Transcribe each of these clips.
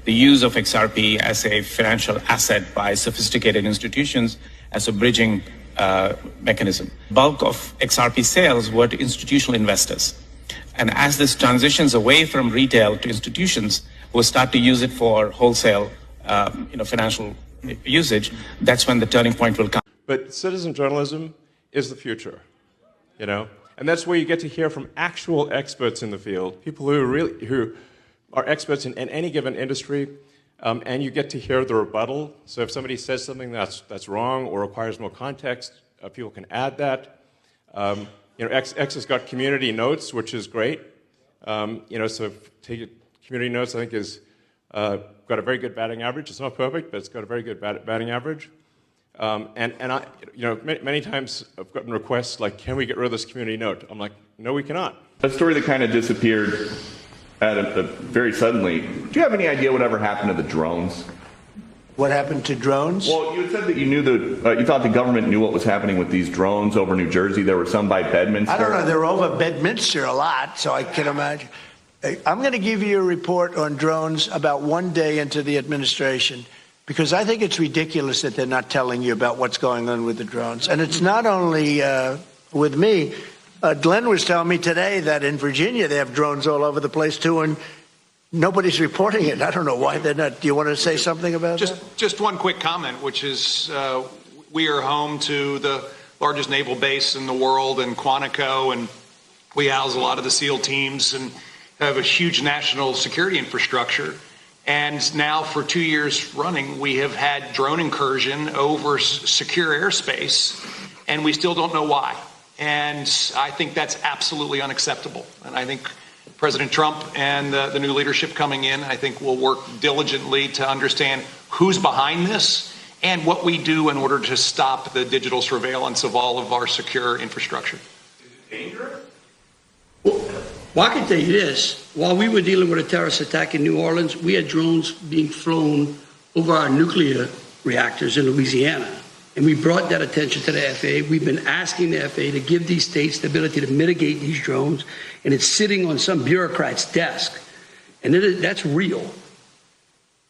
the use of XRP as a financial asset by sophisticated institutions as a bridging mechanism. Bulk of XRP sales were to institutional investors. And as this transitions away from retail to institutions who start to use it for wholesale financial usage, that's when the turning point will come. But citizen journalism is the future, and that's where you get to hear from actual experts in the field, people who are experts in any given industry, and you get to hear the rebuttal. So if somebody says something that's wrong or requires more context, people can add that. X has got community notes, which is great. So take community notes, I think, is got a very good batting average. It's not perfect, but it's got a very good batting average. And I, many times I've gotten requests like, "Can we get rid of this community note?" I'm like, "No, we cannot." A story that kind of disappeared very suddenly. Do you have any idea whatever happened to the drones? What happened to drones? Well, you said that you knew you thought the government knew what was happening with these drones over New Jersey. There were some by Bedminster. I don't know. They're over Bedminster a lot, so I can imagine. I'm going to give you a report on drones about one day into the administration, because I think it's ridiculous that they're not telling you about what's going on with the drones. And it's not only with me. Glenn was telling me today that in Virginia they have drones all over the place too, and nobody's reporting it. I don't know why they're not. Do you want to say something about that? Just one quick comment, which is we are home to the largest naval base in the world in Quantico, and we house a lot of the SEAL teams and have a huge national security infrastructure. And now for 2 years running, we have had drone incursion over secure airspace, and we still don't know why. And I think that's absolutely unacceptable. And I think President Trump and the new leadership coming in, I think, will work diligently to understand who's behind this and what we do in order to stop the digital surveillance of all of our secure infrastructure. Is it dangerous? Well, I can tell you this. While we were dealing with a terrorist attack in New Orleans, we had drones being flown over our nuclear reactors in Louisiana. And we brought that attention to the FAA. We've been asking the FAA to give these states the ability to mitigate these drones, and it's sitting on some bureaucrat's desk. And that's real.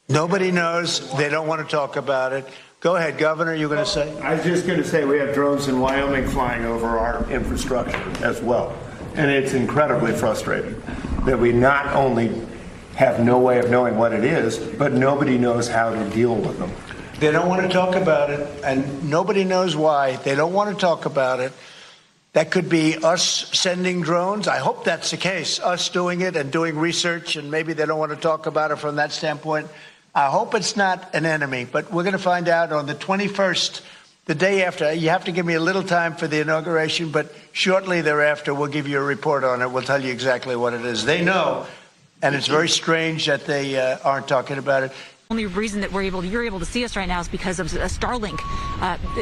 Nobody knows. They don't want to talk about it. Go ahead, Governor, you're going to say? I was just going to say we have drones in Wyoming flying over our infrastructure as well. And it's incredibly frustrating that we not only have no way of knowing what it is, but nobody knows how to deal with them. They don't want to talk about it, and nobody knows why. They don't want to talk about it. That could be us sending drones. I hope that's the case, us doing it and doing research, and maybe they don't want to talk about it from that standpoint. I hope it's not an enemy, but we're going to find out on the 21st, the day after. You have to give me a little time for the inauguration, but shortly thereafter, we'll give you a report on it. We'll tell you exactly what it is. They know, and it's very strange that they aren't talking about it. The only reason that you're able to see us right now is because of a Starlink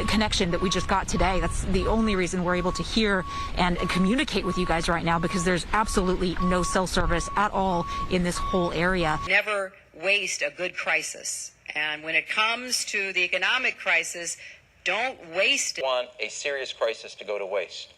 connection that we just got today. That's the only reason we're able to hear and communicate with you guys right now, because there's absolutely no cell service at all in this whole area. Never waste a good crisis. And when it comes to the economic crisis, don't waste it. Want a serious crisis to go to waste.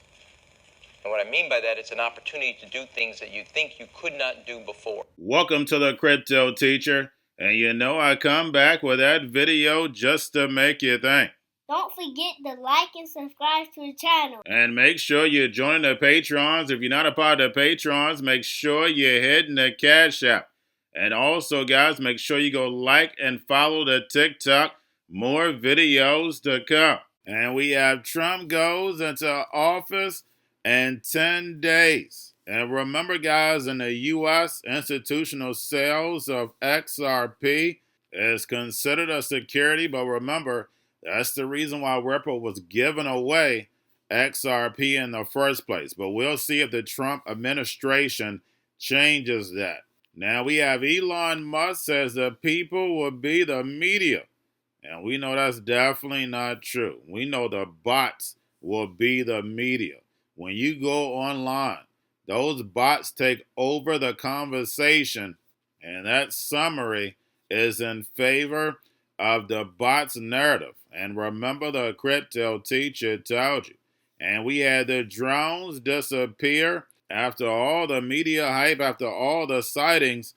And what I mean by that, it's an opportunity to do things that you think you could not do before. Welcome to the Crypto Teacher. And I come back with that video just to make you think. Don't forget to like and subscribe to the channel. And make sure you join the Patrons. If you're not a part of the Patrons, make sure you're hitting the Cash App. And also, guys, make sure you go like and follow the TikTok. More videos to come. And we have Trump goes into office in 10 days. And remember, guys, in the U.S., institutional sales of XRP is considered a security. But remember, that's the reason why Ripple was giving away XRP in the first place. But we'll see if the Trump administration changes that. Now, we have Elon Musk says the people will be the media. And we know that's definitely not true. We know the bots will be the media. When you go online, those bots take over the conversation, and that summary is in favor of the bots' narrative. And remember, the Crypto Teacher told you. And we had the drones disappear after all the media hype, after all the sightings.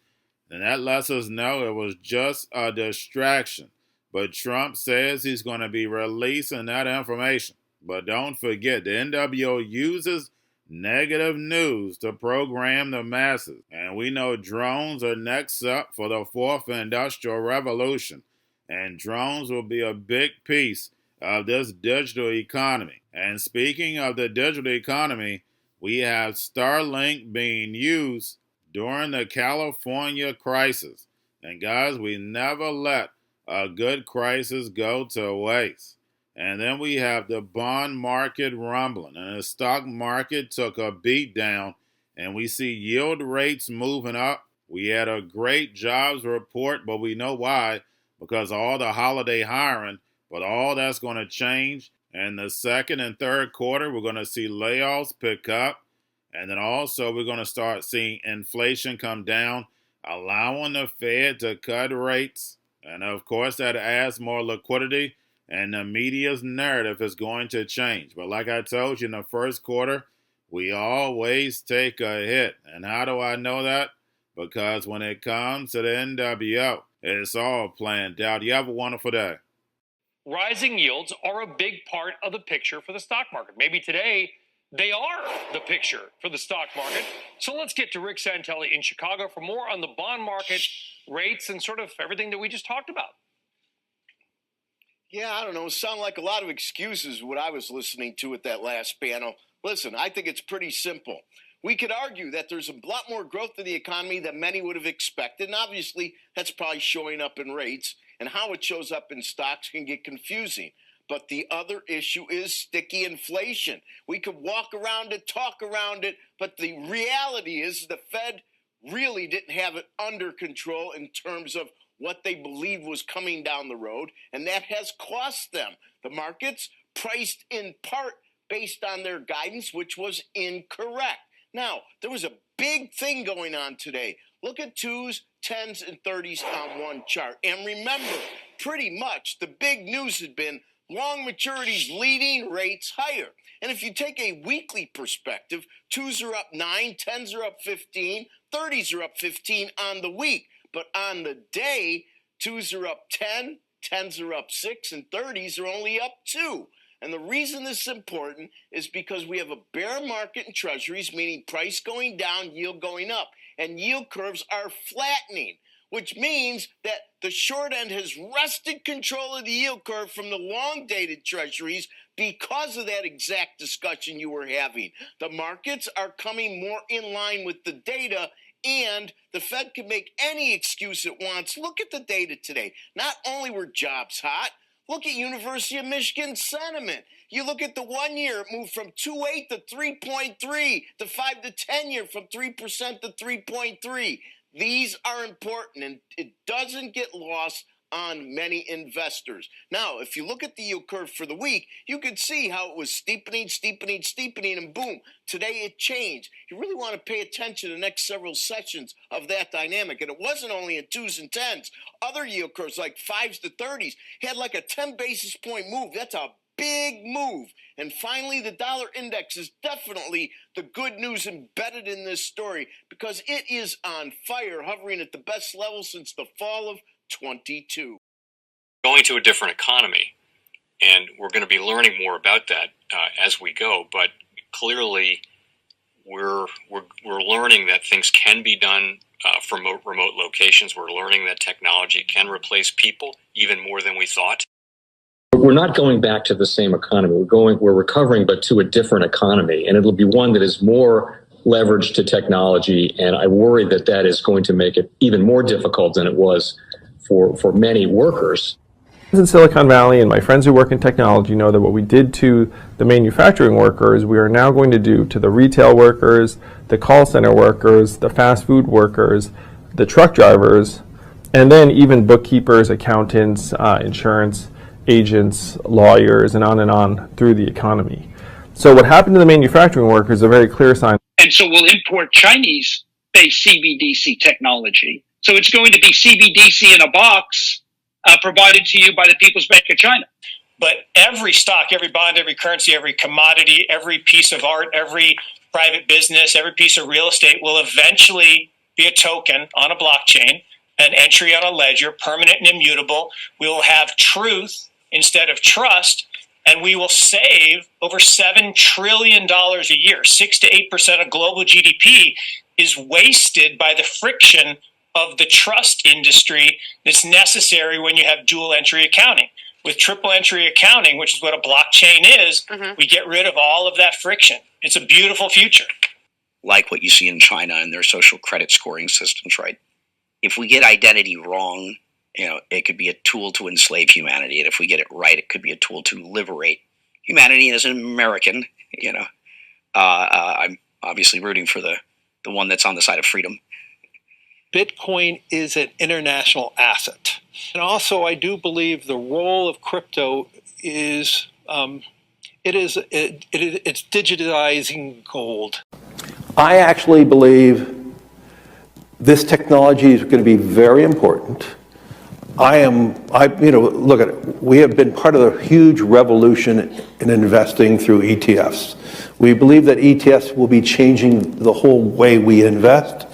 And that lets us know it was just a distraction. But Trump says he's going to be releasing that information. But don't forget, the NWO uses negative news to program the masses. And we know drones are next up for the fourth industrial revolution. And drones will be a big piece of this digital economy. And speaking of the digital economy, we have Starlink being used during the California crisis. And guys, we never let a good crisis go to waste. And then we have the bond market rumbling, and the stock market took a beat down, and we see yield rates moving up. We had a great jobs report, but we know why, because of all the holiday hiring, but all that's going to change. And the second and third quarter, we're going to see layoffs pick up. And then also we're going to start seeing inflation come down, allowing the Fed to cut rates. And of course, that adds more liquidity, and the media's narrative is going to change. But like I told you in the first quarter, we always take a hit. And how do I know that? Because when it comes to the NWO, it's all planned out. You have a wonderful day. Rising yields are a big part of the picture for the stock market. Maybe today they are the picture for the stock market. So let's get to Rick Santelli in Chicago for more on the bond market, rates, and sort of everything that we just talked about. Yeah, I don't know. It sounded like a lot of excuses what I was listening to at that last panel. Listen, I think it's pretty simple. We could argue that there's a lot more growth in the economy than many would have expected. And obviously, that's probably showing up in rates. And how it shows up in stocks can get confusing. But the other issue is sticky inflation. We could walk around it, talk around it, but the reality is the Fed really didn't have it under control in terms of what they believed was coming down the road, and that has cost them. The markets priced in part based on their guidance, which was incorrect. Now, there was a big thing going on today. Look at 2s, 10s, and 30s on one chart. And remember, pretty much the big news had been long maturities leading rates higher. And if you take a weekly perspective, 2s are up 9, 10s are up 15, 30s are up 15 on the week. But on the day, 2s are up 10, 10s are up 6, and 30s are only up 2. And the reason this is important is because we have a bear market in treasuries, meaning price going down, yield going up. And yield curves are flattening, which means that the short end has wrested control of the yield curve from the long-dated treasuries because of that exact discussion you were having. The markets are coming more in line with the data, and the Fed can make any excuse it wants. Look at the data today. Not only were jobs hot, look at University of Michigan sentiment. You look at the 1 year, it moved from 2.8 to 3.3, the 5 to 10 year from 3% to 3.3. These are important, and it doesn't get lost on many investors. Now, if you look at the yield curve for the week, you can see how it was steepening, and boom, today it changed. You really want to pay attention to the next several sessions of that dynamic. And it wasn't only in 2s and 10s. Other yield curves like 5s to 30s had like a 10 basis point move. That's a big move. And finally, the dollar index is definitely the good news embedded in this story because it is on fire, hovering at the best level since the fall of 22. Going to a different economy, and we're going to be learning more about that as we go. But clearly, we're learning that things can be done from remote locations. We're learning that technology can replace people even more than we thought. We're not going back to the same economy. We're recovering, but to a different economy, and it'll be one that is more leveraged to technology. And I worry that that is going to make it even more difficult than it was for many workers. In Silicon Valley, and my friends who work in technology know that what we did to the manufacturing workers, we are now going to do to the retail workers, the call center workers, the fast food workers, the truck drivers, and then even bookkeepers, accountants, insurance agents, lawyers, and on through the economy. So what happened to the manufacturing workers is a very clear sign. And so we'll import Chinese-based CBDC technology. So it's going to be CBDC in a box provided to you by the People's Bank of China. But every stock, every bond, every currency, every commodity, every piece of art, every private business, every piece of real estate will eventually be a token on a blockchain, an entry on a ledger, permanent and immutable. We will have truth instead of trust, and we will save over $7 trillion a year. 6 to 8% of global GDP is wasted by the friction of the trust industry that's necessary when you have dual entry accounting. With triple entry accounting, which is what a blockchain is, we get rid of all of that friction. It's a beautiful future. Like what you see in China and their social credit scoring systems, right? If we get identity wrong, it could be a tool to enslave humanity. And if we get it right, it could be a tool to liberate humanity. And as an American, I'm obviously rooting for the one that's on the side of freedom. Bitcoin is an international asset. And also, I do believe the role of crypto is, it's digitizing gold. I actually believe this technology is going to be very important. Look at it. We have been part of a huge revolution in investing through ETFs. We believe that ETFs will be changing the whole way we invest.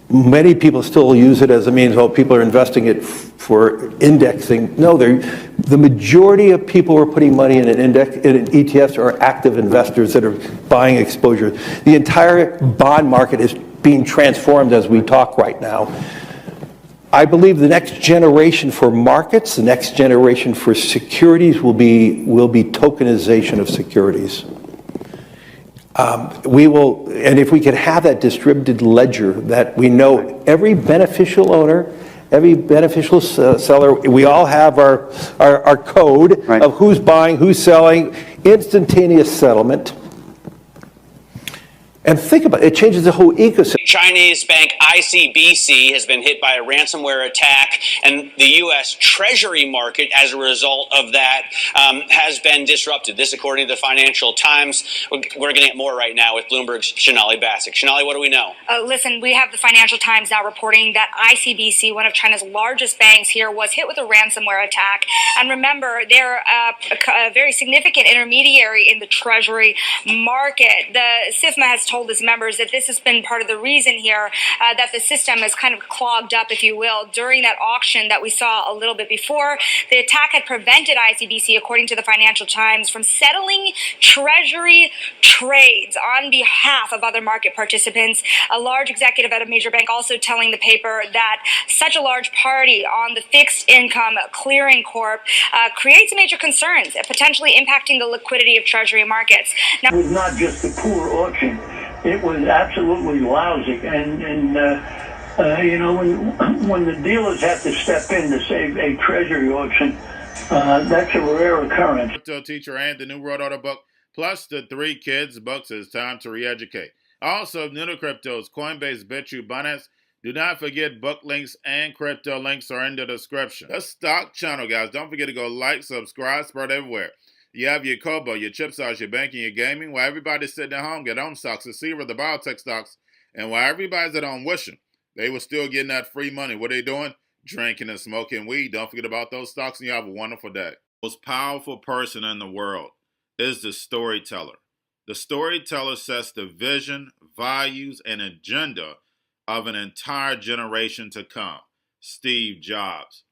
Many people still use it as a means, people are investing it for indexing. No, the majority of people who are putting money in in ETFs are active investors that are buying exposure. The entire bond market is being transformed as we talk right now. I believe the next generation for markets, the next generation for securities will be tokenization of securities. And if we could have that distributed ledger that we know every beneficial owner, every beneficial seller, we all have our code of who's buying, who's selling, instantaneous settlement. And think about it, it changes the whole ecosystem. Chinese bank ICBC has been hit by a ransomware attack, and the U.S. Treasury market, as a result of that, has been disrupted. This, according to the Financial Times. We're going to get more right now with Bloomberg's Shonali Bassick. Shonali, what do we know? Listen, we have the Financial Times now reporting that ICBC, one of China's largest banks here, was hit with a ransomware attack. And remember, they're a very significant intermediary in the Treasury market. The SIFMA has told its members that this has been part of the reason here that the system is kind of clogged up, if you will, during that auction that we saw a little bit before. The attack had prevented ICBC, according to the Financial Times, from settling Treasury trades on behalf of other market participants. A large executive at a major bank also telling the paper that such a large party on the fixed income clearing corp creates major concerns, potentially impacting the liquidity of Treasury markets. Now, it was not just a poor auction. It was absolutely lousy, and when the dealers have to step in to save a treasury auction, that's a rare occurrence. Cryptoteacher and the New World Order book, plus the 3 Kids books. It's time to re-educate. Also, new to cryptos, Coinbase, Bitrue, Binance. Do not forget book links and crypto links are in the description. The stock channel, guys. Don't forget to go like, subscribe, spread everywhere. You have your Kobo, your chip stocks, your banking, your gaming. While everybody's sitting at home, get home stocks, the Xrp, the biotech stocks. And while everybody's at home wishing, they were still getting that free money. What are they doing? Drinking and smoking weed. Don't forget about those stocks, and you have a wonderful day. The most powerful person in the world is the storyteller. The storyteller sets the vision, values, and agenda of an entire generation to come. Steve Jobs.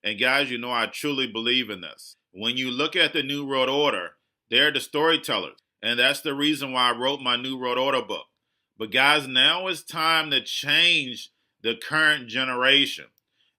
And guys, you know I truly believe in this. When you look at the New World Order, they're the storytellers. And that's the reason why I wrote my New World Order book. But guys, now it's time to change the current generation.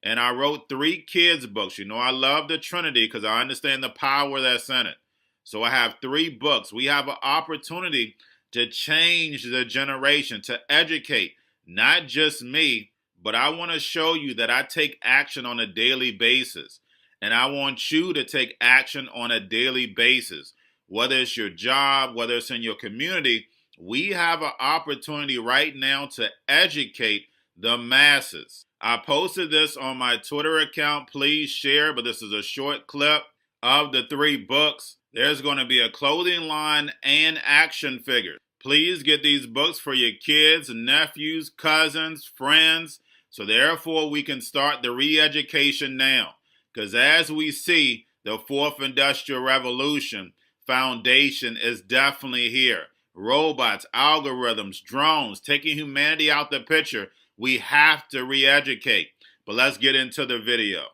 And I wrote 3 kids books. You know I love the Trinity because I understand the power that's in it. So I have 3 books. We have an opportunity to change the generation, to educate, not just me, but I want to show you that I take action on a daily basis. And I want you to take action on a daily basis. Whether it's your job, whether it's in your community, we have an opportunity right now to educate the masses. I posted this on my Twitter account. Please share, but this is a short clip of the 3 books. There's going to be a clothing line and action figures. Please get these books for your kids, nephews, cousins, friends, so therefore we can start the re-education now. Because as we see, the 4th Industrial Revolution foundation is definitely here. Robots, algorithms, drones, taking humanity out the picture. We have to re-educate. But let's get into the video.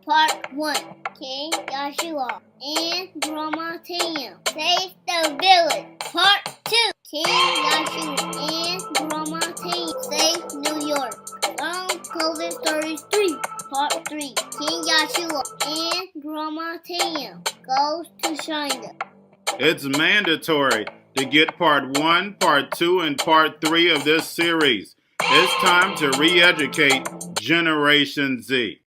Part 1. King Joshua and Grandma Tam save the village. Part 2. King Joshua and Grandma Tam save New York. Long COVID Stories 3. Part 3. King Joshua and Grandma Tam goes to China. It's mandatory to get part 1, part 2, and part 3 of this series. It's time to re-educate Generation Z.